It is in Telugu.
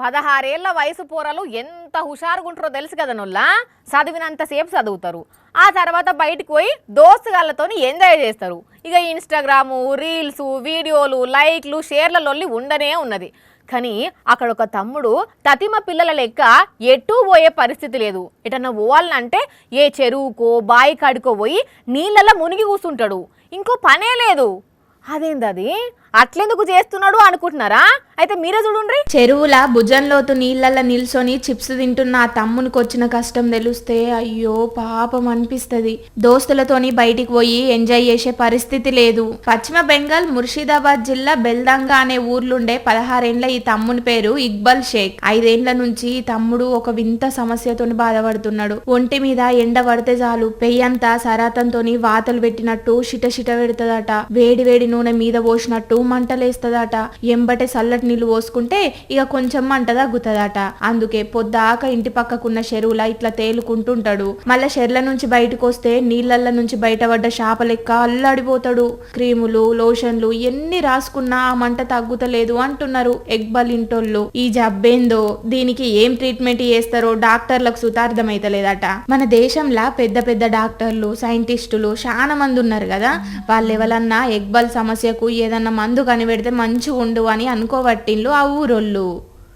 16 ఏళ్ల వయసు పోరలు ఎంత హుషారుగుంటారో తెలుసు కదా నొల్లా. చదివినంతసేపు చదువుతారు, ఆ తర్వాత బయటికి పోయి దోస్తుగాళ్ళతో ఎంజాయ్ చేస్తారు. ఇక ఇన్స్టాగ్రాము, రీల్స్, వీడియోలు, లైక్లు, షేర్ల లొల్లి ఉండనే ఉన్నది. కానీ అక్కడ ఒక తమ్ముడు తతిమ పిల్లల లెక్క ఎటూ పోయే పరిస్థితి లేదు. ఎటన్నా పోవాలంటే ఏ చెరువుకో బాయి కాడికో పోయి నీళ్ళల్లో మునిగి కూర్చుంటాడు. ఇంకో పనే లేదు. అదేందది అట్లెందుకు చేస్తున్నాడు అనుకుంటున్నారా? అయితే మీరే చూడండి. చెరువుల భుజంలోతు నీళ్ళల్లో నిల్చొని చిప్స్ తింటున్న ఆ తమ్మునికి వచ్చిన కష్టం తెలిస్తే అయ్యో పాపం అనిపిస్తుంది. దోస్తులతోని బయటికి పోయి ఎంజాయ్ చేసే పరిస్థితి లేదు. పశ్చిమ బెంగాల్ ముర్షిదాబాద్ జిల్లా బెల్దంగా అనే ఊర్లుండే 16 ఏళ్ల ఈ తమ్ముని పేరు ఇక్బల్ షేక్. 5 ఏళ్ల నుంచి ఈ తమ్ముడు ఒక వింత సమస్యతోని బాధపడుతున్నాడు. ఒంటి మీద ఎండ పడితే చాలు పెయ్యంతా సరాతంతోని వాతలు పెట్టినట్టు షిట పెడుతుందట. వేడి వేడి నూనె మీద పోసినట్టు మంటలేస్తదట. ఎంబటే చల్లటి నీళ్లు పోసుకుంటే ఇక కొంచెం మంట తగ్గుతుందట. అందుకే పొద్దాక ఇంటి పక్కకున్న చెరువులా ఇట్లా తేలుకుంటుంటాడు. మళ్ళా చెర్ల నుంచి బయటకు వస్తే నీళ్ళల్ల నుంచి బయటపడ్డ చేప లెక్క అల్లాడిపోతాడు. క్రీములు, లోషన్లు ఎన్ని రాసుకున్నా ఆ మంట తగ్గుతలేదు అంటున్నారు ఇక్బాల్ ఇంటోళ్ళు. ఈ జబ్బేందో, దీనికి ఏం ట్రీట్మెంట్ చేస్తారో డాక్టర్లకు సుతార్థమైతలేదట. మన దేశంలో పెద్ద పెద్ద డాక్టర్లు, సైంటిస్టులు చాలా మంది ఉన్నారు కదా. వాళ్ళు ఎవరన్నా ఇక్బాల్ సమస్యకు ఏదన్నా మందు కనిపెడితే మంచిగా ఉండు అని అనుకోబట్టిండ్లు ఆ ఊరోళ్ళు.